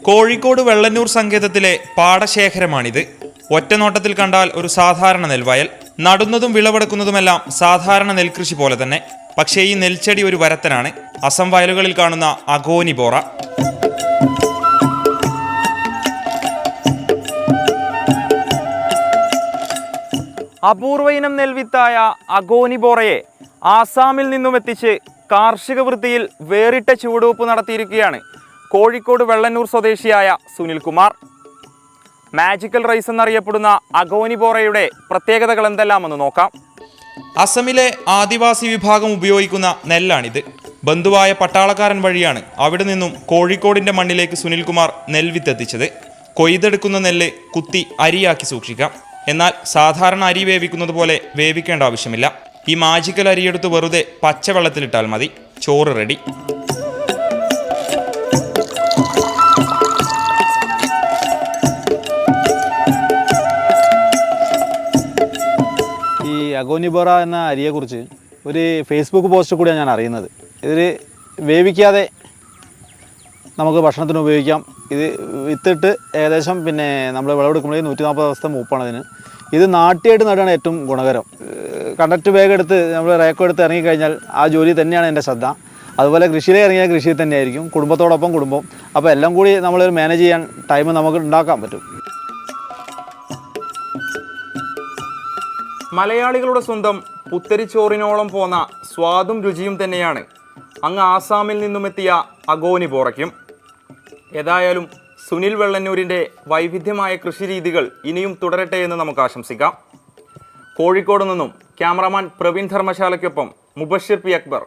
കോഴിക്കോട് വെള്ളന്നൂർ സങ്കേതത്തിലെ പാടശേഖരമാണിത്. ഒറ്റനോട്ടത്തിൽ കണ്ടാൽ ഒരു സാധാരണ നെൽവയൽ. നടുന്നതും വിളവെടുക്കുന്നതുമെല്ലാം സാധാരണ നെൽകൃഷി പോലെ തന്നെ. പക്ഷേ ഈ നെൽച്ചെടി ഒരു വരത്തനാണ്. അസം വയലുകളിൽ കാണുന്ന അഗോനി ബോറ. അപൂർവ ഇനം നെൽവിത്തായ അഗോനി ബോറയെ ആസാമിൽ നിന്നും എത്തിച്ച് കാർഷിക വൃത്തിയിൽ വേറിട്ട ചുവടുവെപ്പ് നടത്തിയിരിക്കുകയാണ് കോഴിക്കോട് വെള്ളന്നൂർ സ്വദേശിയായ സുനിൽകുമാർ. മാജിക്കൽ റൈസ് എന്നറിയപ്പെടുന്ന അഗോനി ബോറയുടെ പ്രത്യേകതകൾ എന്തെല്ലാമെന്ന് നോക്കാം. അസമിലെ ആദിവാസി വിഭാഗം ഉപയോഗിക്കുന്ന നെല്ലാണിത്. ബന്ധുവായ പട്ടാളക്കാരൻ വഴിയാണ് അവിടെ നിന്നും കോഴിക്കോടിന്റെ മണ്ണിലേക്ക് സുനിൽകുമാർ നെൽവിത്തെത്തിച്ചത്. കൊയ്തെടുക്കുന്ന നെല്ല് കുത്തി അരിയാക്കി സൂക്ഷിക്കാം. എന്നാൽ സാധാരണ അരി വേവിക്കുന്നത് പോലെ വേവിക്കേണ്ട ആവശ്യമില്ല. ഈ മാജിക്കൽ അരിയെടുത്ത് വെറുതെ പച്ചവെള്ളത്തിലിട്ടാൽ മതി. ചോറ് റെഡി. ഈ അഗോനി ബോറ എന്ന അരിയെക്കുറിച്ച് ഒരു ഫേസ്ബുക്ക് പോസ്റ്റ് കൂടിയാണ് ഞാൻ അറിയുന്നത്. ഇതിൽ വേവിക്കാതെ നമുക്ക് ഭക്ഷണത്തിന് ഉപയോഗിക്കാം. ഇത് വിത്തിട്ട് ഏകദേശം നമ്മൾ വിളവെടുക്കുമ്പോഴേ 140 ദിവസത്തെ മൂപ്പാണ് ഇതിന്. ഇത് നാട്ടിയായിട്ട് നടുകയാണ് ഏറ്റവും ഗുണകരം. കണ്ടക്ട് ബാഗ് എടുത്ത് നമ്മൾ റേക്കോ എടുത്ത് ഇറങ്ങിക്കഴിഞ്ഞാൽ ആ ജോലി തന്നെയാണ് എൻ്റെ ശ്രദ്ധ. അതുപോലെ കൃഷിയിലെ ഇറങ്ങിയാൽ കൃഷിയിൽ തന്നെയായിരിക്കും, കുടുംബത്തോടൊപ്പം കുടുംബം. അപ്പോൾ എല്ലാം കൂടി നമ്മൾ മാനേജ് ചെയ്യാൻ ടൈം നമുക്ക് ഉണ്ടാക്കാൻ പറ്റും. മലയാളികളുടെ സ്വന്തം പുത്തരിച്ചോറിനോളം പോന്ന സ്വാദും രുചിയും തന്നെയാണ് അങ്ങ് ആസാമിൽ നിന്നുമെത്തിയ അഗോനി ബോറയ്ക്കും. ഏതായാലും സുനിൽ വെള്ളന്നൂരിൻ്റെ വൈവിധ്യമായ കൃഷിരീതികൾ ഇനിയും തുടരട്ടെ എന്ന് നമുക്ക് ആശംസിക്കാം. കോഴിക്കോട് നിന്നും ക്യാമറാമാൻ പ്രവീൺ ധർമ്മശാലയ്ക്കൊപ്പം മുബഷിർ പി അക്ബർ,